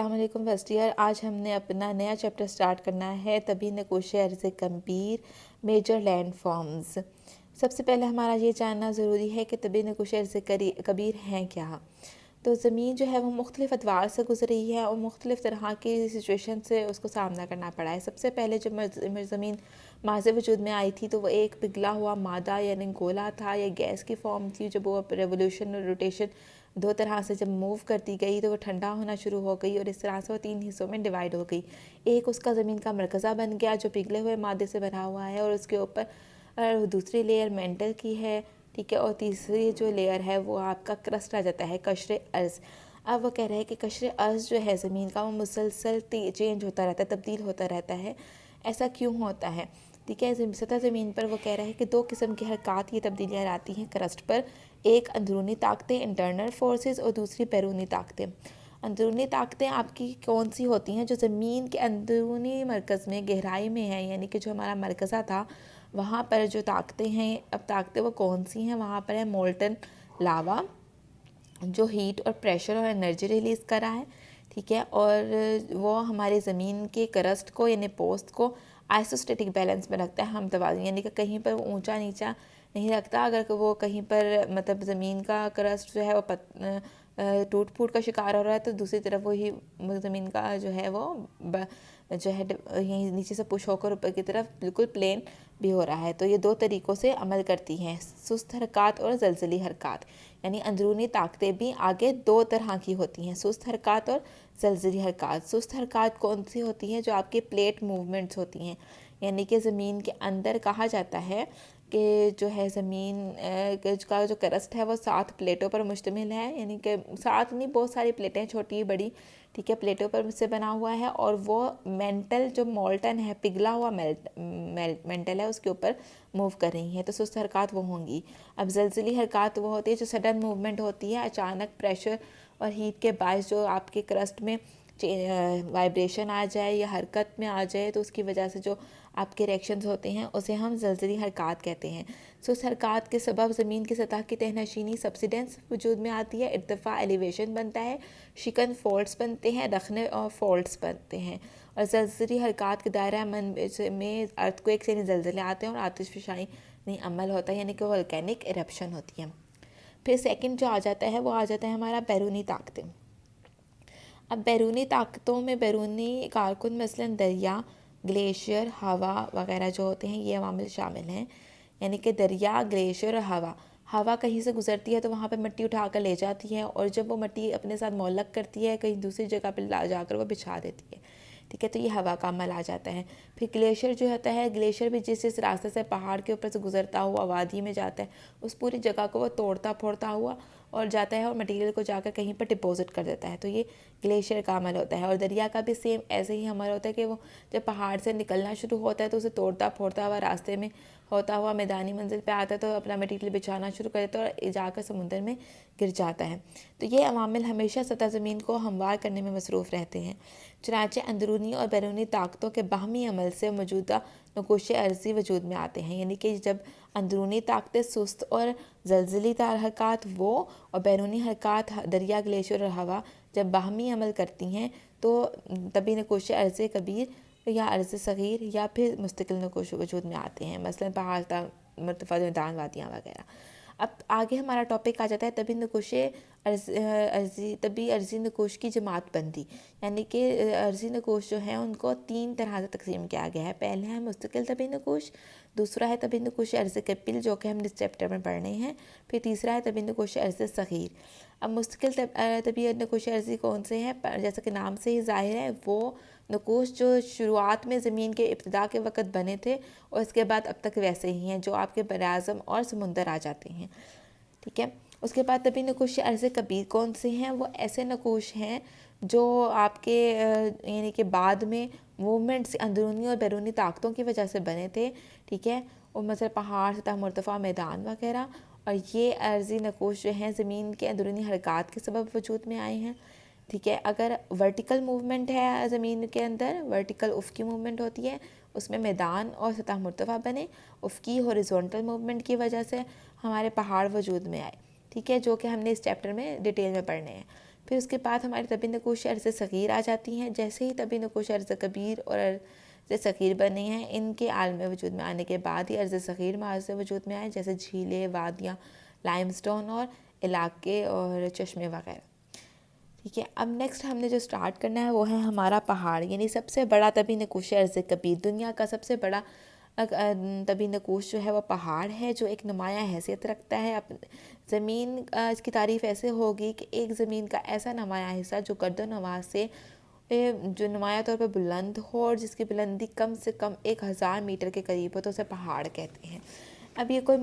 السلام علیکم first year. آج ہم نے اپنا نیا چیپٹر سٹارٹ کرنا ہے طبی نقوش ارض کبیر میجر لینڈ فارمز. سب سے پہلے ہمارا یہ جاننا ضروری ہے کہ طبی نقوش ارض کبیر ہیں کیا. تو زمین جو ہے وہ مختلف ادوار سے گزر رہی ہے اور مختلف طرح کی سچویشن سے اس کو سامنا کرنا پڑا ہے. سب سے پہلے جب زمین ماض وجود میں آئی تھی تو وہ ایک پگھلا ہوا مادہ یعنی گولا تھا یا گیس کی فارم تھی. جب وہ ریولیوشن اور روٹیشن دو طرح سے جب موو کرتی گئی تو وہ ٹھنڈا ہونا شروع ہو گئی اور اس طرح سے وہ 3 حصوں میں ڈیوائیڈ ہو گئی. ایک اس کا زمین کا مرکزہ بن گیا جو پگھلے ہوئے مادے سے بنا ہوا ہے اور اس کے اوپر دوسری لیئر مینٹل کی ہے, ٹھیک ہے, اور تیسری جو لیئر ہے وہ آپ کا کرسٹ آ جاتا ہے, قشر ارض. اب وہ کہہ رہے ہیں کہ قشر ارض جو ہے زمین کا وہ مسلسل چینج ہوتا رہتا ہے, تبدیل ہوتا رہتا ہے. ایسا کیوں ہوتا ہے؟ ٹھیک ہے, سطح زمین پر وہ کہہ رہے ہیں کہ 2 قسم کی حرکات یہ تبدیلیاں آتی ہیں کرسٹ پر. ایک اندرونی طاقتیں انٹرنل فورسز اور دوسری بیرونی طاقتیں. اندرونی طاقتیں آپ کی کون سی ہوتی ہیں؟ جو زمین کے اندرونی مرکز میں گہرائی میں ہیں, یعنی کہ جو ہمارا مرکزہ تھا وہاں پر جو طاقتیں ہیں. اب طاقتیں وہ کون سی ہیں؟ وہاں پر ہے مولٹن لاوا جو ہیٹ اور پریشر اور انرجی ریلیز کر رہا ہے, ٹھیک ہے, اور وہ ہمارے زمین کے کرسٹ کو یعنی پوسٹ کو آئسوسٹیٹک بیلنس میں رکھتا ہے, ہم توازن, یعنی کہ کہیں پر وہ اونچا نیچا نہیں رکھتا. اگر وہ کہیں پر مطلب زمین کا کرسٹ جو ہے وہ ٹوٹ پھوٹ کا شکار ہو رہا ہے تو دوسری طرف وہی زمین کا جو ہے وہ جو ہے یہیں نیچے سے پش ہو کر اوپر کی طرف بالکل پلین بھی ہو رہا ہے. تو یہ 2 طریقوں سے عمل کرتی ہیں, سست حرکات اور زلزلی حرکات. یعنی اندرونی طاقتیں بھی آگے 2 طرح کی ہوتی ہیں, سست حرکات اور زلزلی حرکات. سست حرکات کون سی ہوتی ہیں؟ جو آپ کے پلیٹ موومنٹس ہوتی ہیں, یعنی کہ زمین کے اندر کہا جاتا ہے کہ جو ہے زمین کا جو کرسٹ ہے وہ 7 پلیٹوں پر مشتمل ہے, یعنی کہ 7 نہیں, بہت ساری پلیٹیں چھوٹی بڑی, ٹھیک ہے, پلیٹوں پر سے بنا ہوا ہے. اور وہ مینٹل جو مولٹن ہے, پگھلا ہوا مینٹل ہے, اس کے اوپر موو کر رہی ہیں. تو سست حرکات وہ ہوں گی. اب زلزلی حرکات وہ ہوتی ہے جو سڈن موومنٹ ہوتی ہے, اچانک پریشر اور ہیٹ کے باعث جو آپ کے کرسٹ میں وائبریشن آ جائے یا حرکت میں آ جائے تو اس کی وجہ سے جو آپ کے ریئیکشنز ہوتے ہیں اسے ہم زلزلی حرکات کہتے ہیں. سست حرکات کے سبب زمین کی سطح کی تہنشینی سبسیڈنس وجود میں آتی ہے, ارتفاع ایلیویشن بنتا ہے, شکن فالٹس بنتے ہیں, رخنے اور فالٹس بنتے ہیں. اور زلزلی حرکات کے دائرہ میں ارتھ کویکس یعنی زلزلے آتے ہیں اور آتش فشانی عمل ہوتا ہے, یعنی کہ والکینک ایرپشن ہوتی ہے. پھر سیکنڈ جو آ جاتا ہے وہ آ جاتا ہے ہمارا بیرونی طاقتیں. اب بیرونی طاقتوں میں بیرونی کارکن مثلاً دریا, گلیشیئر, ہوا وغیرہ جو ہوتے ہیں یہ عوامل شامل ہیں. یعنی کہ دریا, گلیشیئر اور ہوا کہیں سے گزرتی ہے تو وہاں پہ مٹی اٹھا کر لے جاتی ہے, اور جب وہ مٹی اپنے ساتھ معلق کرتی ہے کہیں دوسری جگہ پہ جا کر وہ بچھا دیتی ہے, ٹھیک ہے, تو یہ ہوا کا عمل آ جاتا ہے. پھر گلیشیئر جو ہوتا ہے, گلیشیئر بھی جس راستے سے پہاڑ کے اوپر سے گزرتا ہوا وادی میں جاتا ہے اس پوری جگہ کو وہ توڑتا پھوڑتا ہوا اور جاتا ہے اور مٹیریل کو جا کر کہیں پر ڈپوزٹ کر دیتا ہے. تو یہ گلیشیئر کا عمل ہوتا ہے. اور دریا کا بھی سیم ایسے ہی عمل ہوتا ہے کہ وہ جب پہاڑ سے نکلنا شروع ہوتا ہے تو اسے توڑتا پھوڑتا ہوا راستے میں ہوتا ہوا میدانی منزل پہ آتا ہے تو اپنا مٹیریل بچھانا شروع کر دیتا ہے اور جا کر سمندر میں گر جاتا ہے. تو یہ عوامل ہمیشہ سطح زمین کو ہموار کرنے میں مصروف رہتے ہیں. چنانچہ اندرونی اور بیرونی طاقتوں کے باہمی عمل سے موجودہ نقوش ارضی وجود میں آتے ہیں. یعنی کہ جب اندرونی طاقتیں سست اور زلزلی حرکات وہ اور بیرونی حرکات دریا, گلیشیئر اور ہوا جب باہمی عمل کرتی ہیں تو طبی نقوش ارض کبیر یا ارض صغیر یا پھر مستقل نقوش وجود میں آتے ہیں, مثلا پہاڑ, مرتفع میدان, وادیاں وغیرہ. اب آگے ہمارا ٹاپک آ جاتا ہے طبی ارضی نقوش کی جماعت بندی. یعنی کہ ارضی نقوش جو ہیں ان کو 3 طرح سے تقسیم کیا گیا ہے. پہلے ہے مستقل طبی نقوش, دوسرا ہے طبی نقوش ارض کپل جو کہ ہم اس چیپٹر میں پڑھنے ہیں, پھر تیسرا ہے طبی نقوش ارض صغیر. اب مستقل طبی نقوش ارضی کون سے ہیں؟ جیسا کہ نام سے ہی ظاہر ہے وہ نقوش جو شروعات میں زمین کے ابتدا کے وقت بنے تھے اور اس کے بعد اب تک ویسے ہی ہیں, جو آپ کے براعظم اور سمندر آ جاتے ہیں, ٹھیک ہے. اس کے بعد طبی نقوش ارض کبیر کون سے ہیں؟ وہ ایسے نقوش ہیں جو آپ کے یعنی کہ بعد میں موومنٹس اندرونی اور بیرونی طاقتوں کی وجہ سے بنے تھے, ٹھیک ہے, اور مثلا پہاڑ, سطح مرتفع, میدان وغیرہ. اور یہ ارضی نقوش جو ہیں زمین کے اندرونی حرکات کے سبب وجود میں آئے ہیں, ٹھیک ہے. اگر ورٹیکل موومنٹ ہے زمین کے اندر, ورٹیکل افقی موومنٹ ہوتی ہے, اس میں میدان اور سطح مرتفع بنے. افقی ہورزونٹل موومنٹ کی وجہ سے ہمارے پہاڑ وجود میں آئے, ٹھیک ہے, جو کہ ہم نے اس چیپٹر میں ڈیٹیل میں پڑھنے ہیں. پھر اس کے بعد ہماری طبی نقوش ارض صغیر آ جاتی ہیں. جیسے ہی طبی نقوش ارض کبیر اور ارض صغیر بنے ہیں، ان کے عالم وجود میں آنے کے بعد ہی ارض صغیر معاذ وجود میں آئے، جیسے جھیلیں، وادیاں، لائم سٹون اور علاقے اور چشمے وغیرہ. ٹھیک ہے. اب نیکسٹ ہم نے جو سٹارٹ کرنا ہے وہ ہے ہمارا پہاڑ، یعنی سب سے بڑا طبی نقوش ارض کبیر. دنیا کا سب سے بڑا طبی نقوش جو ہے وہ پہاڑ ہے، جو ایک نمایاں حیثیت رکھتا ہے. زمین اس کی تعریف ایسے ہوگی کہ ایک زمین کا ایسا نمایاں حصہ جو گرد و نواح سے جو نمایاں طور پر بلند ہو اور جس کی بلندی کم سے کم 1000 میٹر کے قریب ہو، تو اسے پہاڑ کہتے ہیں. اب یہ کوئی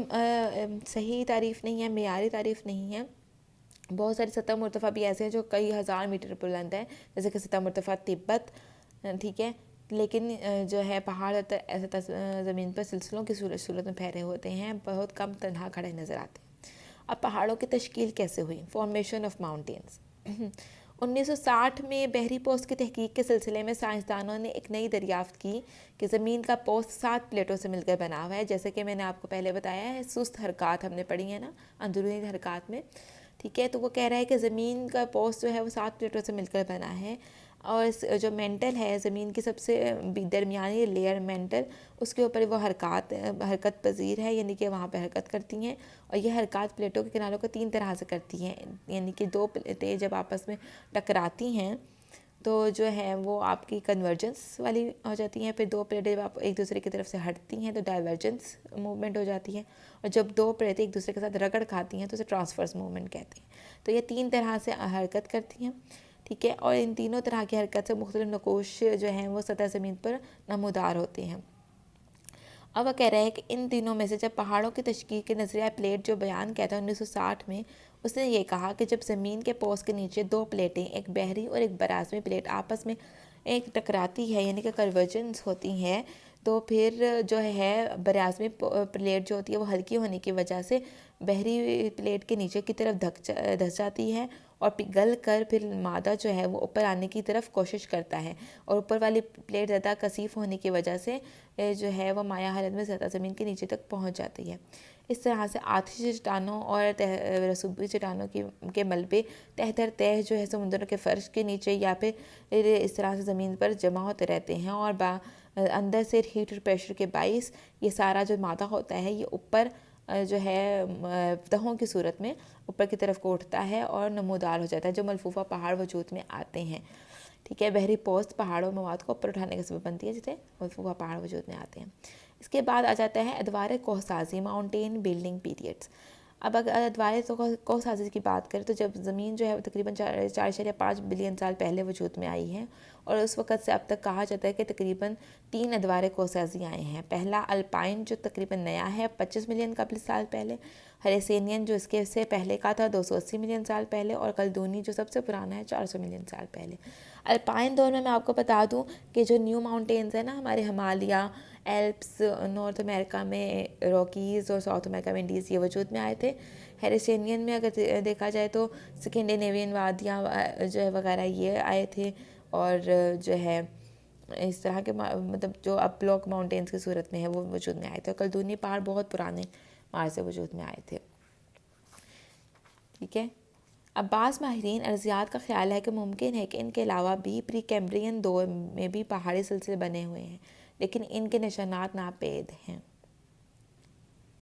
صحیح تعریف نہیں ہے، معیاری تعریف نہیں ہے. بہت ساری سطح مرتفع بھی ایسے ہیں جو کئی ہزار میٹر بلند ہیں، جیسے کہ سطح مرتفع تبت. ٹھیک ہے. لیکن جو ہے پہاڑ ایسے زمین پر سلسلوں کی صورت میں پھیلے ہوتے ہیں، بہت کم تنہا کھڑے نظر آتے ہیں. اب پہاڑوں کی تشکیل کیسے ہوئی؟ Formation of mountains. 1960 میں بحری پوسٹ کی تحقیق کے سلسلے میں سائنسدانوں نے ایک نئی دریافت کی کہ زمین کا پوسٹ 7 پلیٹوں سے مل کر بنا ہوا ہے. جیسے کہ میں نے آپ کو پہلے بتایا ہے، سست حرکات ہم نے پڑھی ہیں نا اندرونی حرکات میں. ٹھیک ہے. تو وہ کہہ رہا ہے کہ زمین کا پوسٹ جو ہے وہ 7 پلیٹوں سے مل کر بنا ہے، اور جو مینٹل ہے زمین کی سب سے درمیانی لیئر مینٹل، اس کے اوپر وہ حرکت پذیر ہے، یعنی کہ وہاں پہ حرکت کرتی ہیں. اور یہ حرکات پلیٹوں کے کناروں کو 3 طرح سے کرتی ہیں. یعنی کہ 2 پلیٹیں جب آپس میں ٹکراتی ہیں تو جو ہے وہ آپ کی کنورجنس والی ہو جاتی ہیں. پھر 2 پلیٹیں جب آپ ایک دوسرے کی طرف سے ہٹتی ہیں تو ڈائیورجنس موومنٹ ہو جاتی ہے. اور جب 2 پلیٹیں ایک دوسرے کے ساتھ رگڑ کھاتی ہیں تو اسے ٹرانسفرس موومنٹ کہتے ہیں. تو یہ 3 طرح سے حرکت کرتی ہیں. ٹھیک ہے. اور ان تینوں طرح کی حرکت سے مختلف نقوش جو ہیں وہ سطح زمین پر نمودار ہوتے ہیں. اب وہ کہہ رہے ہیں کہ ان تینوں میں سے جب پہاڑوں کی تشکیل کے نظریہ پلیٹ جو بیان کیا تھا 1960 میں، اس نے یہ کہا کہ جب زمین کے پوسٹ کے نیچے 2 پلیٹیں، ایک بحری اور ایک براعظمی پلیٹ آپس میں ایک ٹکراتی ہے، یعنی کہ کنورجنس ہوتی ہیں، تو پھر جو ہے براعظمی پلیٹ جو ہوتی ہے وہ ہلکی ہونے کی وجہ سے بحری پلیٹ کے نیچے کی طرف دھس جاتی ہے، اور پگھل کر پھر مادہ جو ہے وہ اوپر آنے کی طرف کوشش کرتا ہے. اور اوپر والی پلیٹ زیادہ کثیف ہونے کی وجہ سے جو ہے وہ مائع حالت میں زیادہ زمین کے نیچے تک پہنچ جاتی ہے. اس طرح سے آتشی چٹانوں اور رسوبی چٹانوں کے ملبے تہ در تہ جو ہے سمندروں کے فرش کے نیچے یا پھر اس طرح سے زمین پر جمع ہوتے رہتے ہیں، اور اندر سے ہیٹ اور پریشر کے باعث یہ سارا جو مادہ ہوتا ہے یہ اوپر جو ہے تہوں کی صورت میں اوپر کی طرف کو اٹھتا ہے اور نمودار ہو جاتا ہے، جو ملفوفہ پہاڑ وجود میں آتے ہیں. ٹھیک ہے. بحری پوسٹ پہاڑوں مواد کو اوپر اٹھانے کا سبب بنتی ہے، جسے ملفوفہ پہاڑ وجود میں آتے ہیں. اس کے بعد آ جاتا ہے ادوار کوہ سازی، ماؤنٹین بلڈنگ پیریڈس. اب اگر ادوار کوہ سازی کی بات کریں تو جب زمین جو ہے تقریباً 4.5 بلین سال پہلے وجود میں آئی ہے، اور اس وقت سے اب تک کہا جاتا ہے کہ تقریباً 3 ادوار کوہ سازی آئے ہیں. پہلا الپائن جو تقریباً نیا ہے 25 ملین قبل سال پہلے، ہریسینین جو اس کے سے پہلے کا تھا 280 ملین سال پہلے، اور کلدونی جو سب سے پرانا ہے 400 ملین سال پہلے. الپائن دور میں آپ کو بتا دوں کہ جو نیو ماؤنٹینز ہیں نا ہمارے ہمالیہ، ایلپس، نارتھ امریکہ میں راکیز اور ساؤتھ امریکہ میں انڈیز، یہ وجود میں آئے تھے. ہیریسینین میں اگر دیکھا جائے تو سکنڈینیوین وادیاں جو ہے وغیرہ یہ آئے تھے، اور جو ہے اس طرح کے مطلب جو اب بلاک ماؤنٹینز کی صورت میں ہے وہ وجود میں آئے تھے. اور کلدونی پہاڑ بہت پرانے مار سے وجود میں آئے تھے. ٹھیک ہے. اب بعض ماہرین ارضیات کا خیال ہے کہ ممکن ہے کہ ان کے علاوہ بھی پری کیمبرین دور میں بھی پہاڑی سلسلے بنے ہوئے ہیں، لیکن ان کے نشانات ناپید ہیں.